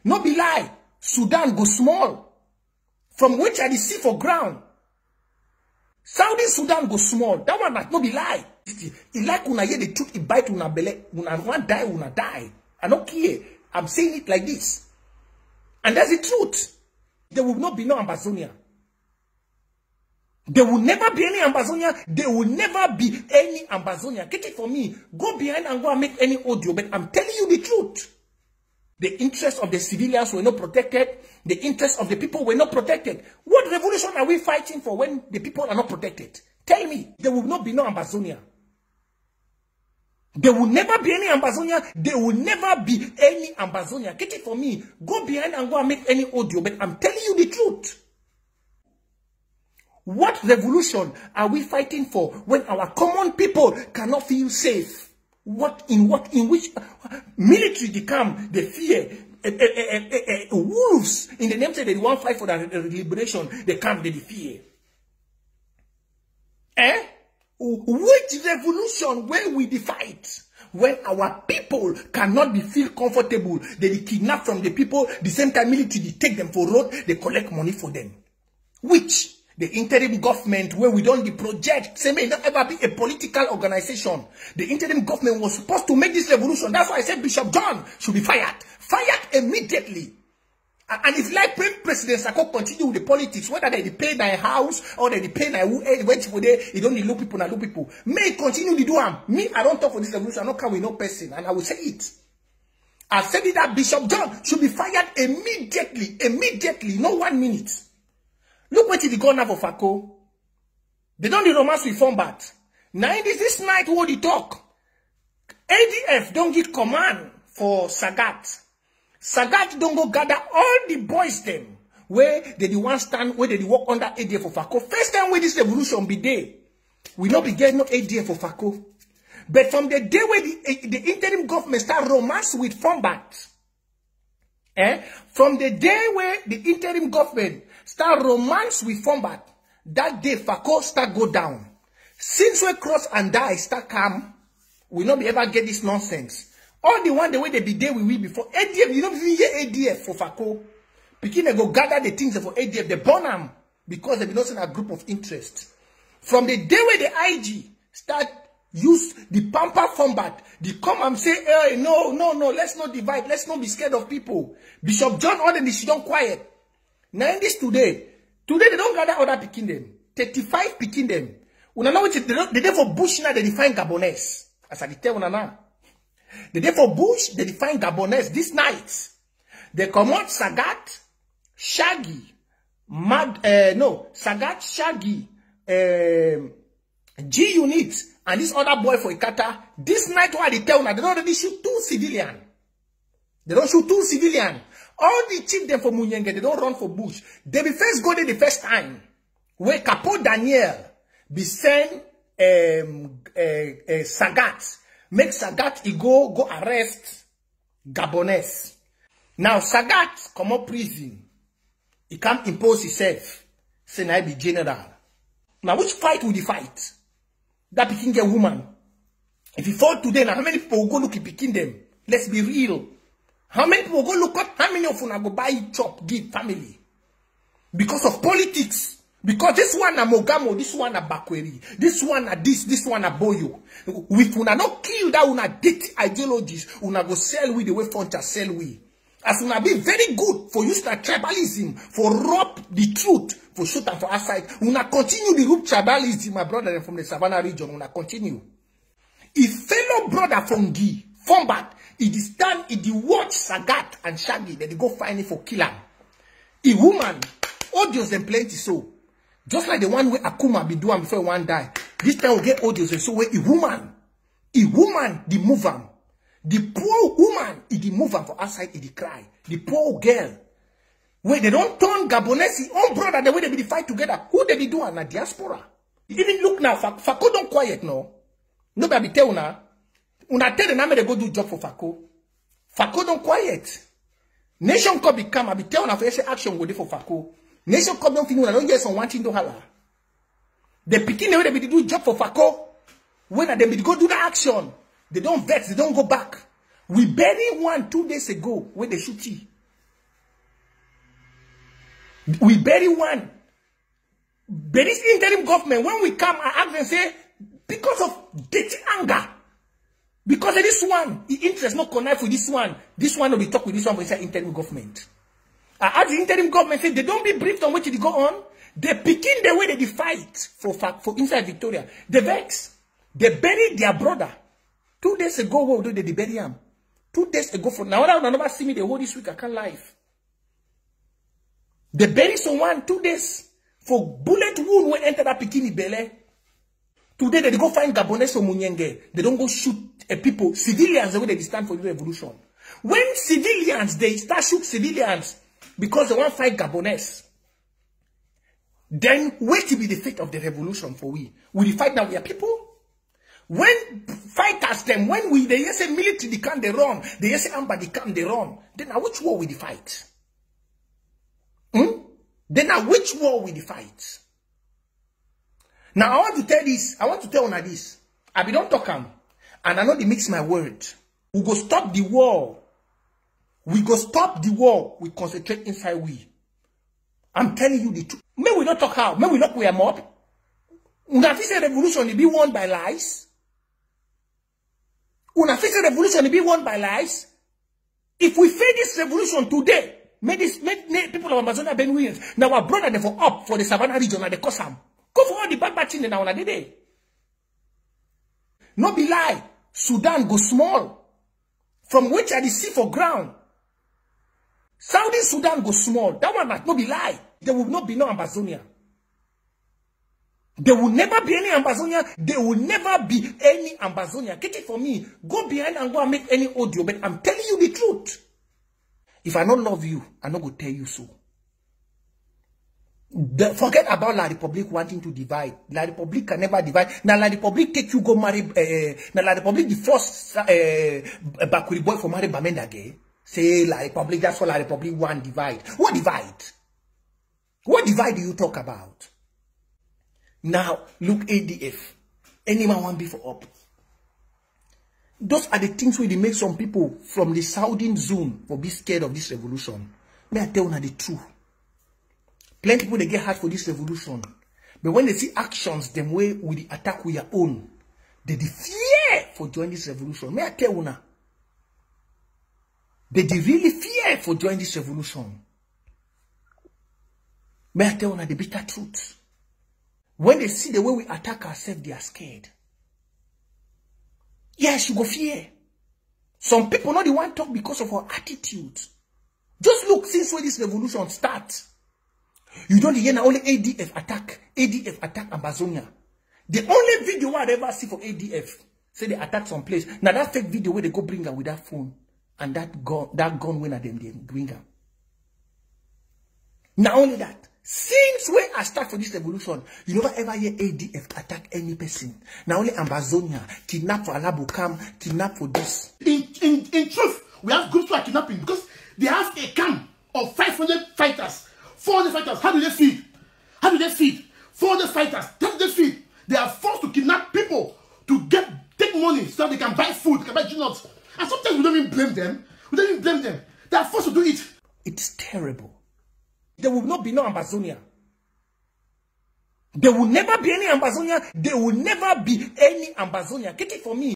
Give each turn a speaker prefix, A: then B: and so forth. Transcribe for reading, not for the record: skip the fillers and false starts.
A: No be lie. Sudan go small. From which I see for ground. Saudi Sudan go small. That one no be lie. It like una hear the truth, it bite una belly. Una want die, una die. I don't care. I'm saying it like this. And that's the truth. There will not be no Amazonia. There will never be any Amazonia. There will never be any Amazonia. Get it for me. Go behind and go and make any audio. But I'm telling you the truth. The interests of the civilians were not protected. The interests of the people were not protected. What revolution are we fighting for when the people are not protected? Tell me. There will not be no Amazonia. There will never be any Amazonia. There will never be any Amazonia. Get it for me. Go behind and go and make any audio. But I'm telling you the truth. What revolution are we fighting for when our common people cannot feel safe? In which military they come, they fear wolves in the name say they want fight for their liberation, they come, they fear. Which revolution when we fight? When our people cannot feel comfortable, they kidnap from the people, the same time military they take them for road, they collect money for them. Which? The interim government where we don't project, say may not ever be a political organization. The interim government was supposed to make this revolution. That's why I said Bishop John should be fired. Fired immediately. And if like President Sako continue with the politics, whether they pay my house or they pay my wait for there, you don't need look people and look people. May continue to do them. Me, I don't talk for this revolution. I don't come with no person. And I will say it. I said it that Bishop John should be fired immediately. Immediately. No 1 minute. Look what they go now for Fako. They don't need romance with Fombat. Now it is this night what they talk. ADF don't give command for Sagat. Sagat don't go gather all the boys them where they the one stand, where they walk under ADF for Fako. First time where this revolution be there, we not be getting no ADF for Fako. But from the day where the interim government start romance with Fombat, from the day where the interim government start romance with Fombat, that day Fako start go down. Since we cross and die start come, we not be ever get this nonsense. All the one the way they be there we will before ADF, you know we hear ADF for Fako. Pikin they go gather the things for ADF, they burn them because they be not in a group of interest. From the day where the IG start use the pamper Fombat, they come and say, hey, no, let's not divide, let's not be scared of people. Bishop John ordered this, she don't quiet. Now in this today they don't gather other picking them. 35 picking them. Una know they dey for Bush now they define Gabonese. As I tell una now. They dey for Bush, they define Gabonese this night. They come out Sagat, Shaggy, Sagat, Shaggy, G Unit, and this other boy for Ikata. This night while they tell una, they don't already shoot 2 civilians. They don't shoot 2 civilians. All the chief them for Munyenge, they don't run for Bush. They be first go there the first time. Where Capo Daniel be send Sagat. Make Sagat he go arrest Gabonese. Now Sagat come up prison. He can't impose himself. Say now be general. Now which fight will he fight? That picking a woman. If he fall today, now how many people will go look at picking them? Let's be real. How many people go look up? How many of you go buy chop, give family? Because of politics. Because this one a Mogamo, this one a Bakweri, this one a this one a Boyo. If una not kill that una date ideologies, una go sell we the way Foncha sell we. As una be very good for use that tribalism, for rob the truth, for shoot and for outside. Una continue the root tribalism, my brother from the Savannah region, una continue. If fellow brother from Gi, Fombat, it is done, it the watch Sagat and Shaggy, that they go find it for killer. A woman, audios and plenty so. Just like the one where Akuma be doing before one die. This time we get audios and so where a woman, the move am. The poor woman, the move am for outside, the cry. The poor girl, where they don't turn Gabonese, own brother, the way they be fight together. Who they be doing? Na diaspora. Even look now, Fako don't quiet no. Nobody be tell una. Una tell the name they go do job for Fako. Fako don't quiet. Nation Cup become, I be tell una for say action go dey for Fako. Nation Cup don't finish, I don't get some one thing to holla. They picking the way they be do job for Fako. When they be go do the action, they don't vex, they don't go back. We buried one 2 days ago when they shoot you. We bury one. But this interim government, when we come and ask and say, because of dirty anger, because of this one, the interest not connect with this one will be talk with this one for inside interim government. As the interim government say, they don't be briefed on what they go on. They begin the way they fight for inside Victoria. They vex. They buried their brother. 2 days ago, what did they bury him? 2 days ago, for now, I never see me the whole this week. I can't live. They bury someone 2 days for bullet wound when enter that bikini belly. Today they go find Gabonese or Munyenge. They don't go shoot people, civilians, the way they stand for the revolution. When civilians, they start shoot civilians because they want to fight Gabonese, then wait to be the fate of the revolution for we. We fight now, we are people. When fighters them, when they say military, they come, they run. They say Amba, they come, they run. Then now which war will they fight? Then now which war will they fight? Now I want to tell this, I want to tell on this. I be don't talk and I know they mix my word. We go stop the war. We go stop the war. We concentrate inside we. I'm telling you the truth. May we not talk how. May we not wear mob. Una fix a revolution to be won by lies. Una fix a revolution to be won by lies. If we fail this revolution today, may people of Amazonia Ben Williams. Now our brother they for up for the Savannah region and the Kosam. Go for all the bad things now on a day. No be lie. Sudan go small. From which I see for ground. Saudi Sudan go small. That one must not be lie. There will not be no Amazonia. There will never be any Amazonia. There will never be any Amazonia. Get it for me. Go behind and go and make any audio. But I'm telling you the truth. If I don't love you, I'm not going to tell you so. Forget about La Republic wanting to divide. La Republic can never divide. Now La Republic take you go marry. Now La Republic the first Bakuri boy for marry Bamenda gay. Say La Republic. That's what La Republic want divide. What divide? What divide do you talk about? Now look ADF. Anyone want be for up? Those are the things where they make some people from the Saudi zone for be scared of this revolution. May I tell you the truth? Plenty people they get hurt for this revolution. But when they see actions, them way with the attack with your own, they fear for joining this revolution. May I tell you now? They really fear for joining this revolution. May I tell you now the bitter truth? When they see the way we attack ourselves, they are scared. Yes, you go fear. Some people not the one talk because of our attitude. Just look since when this revolution starts. You don't hear now only ADF attack Amazonia. The only video I ever see for ADF say they attack some place. Now that fake video where they go bring her with that phone and that gun winner them they bring her. Not only that, since when I start for this revolution, you never ever hear ADF attack any person. Now only Amazonia kidnap for Alabukam, kidnap for this.
B: In truth, we have groups who are kidnapping because they have a camp of 500 fighters. 400 fighters, how do they feed? How do they feed? 400 fighters, how do they feed? They are forced to kidnap people to take money so they can buy food, they can buy nuts. And sometimes we don't even blame them. We don't even blame them. They are forced to do it.
A: It's terrible. There will not be no Amazonia. There will never be any Amazonia. There will never be any Amazonia. Get it for me.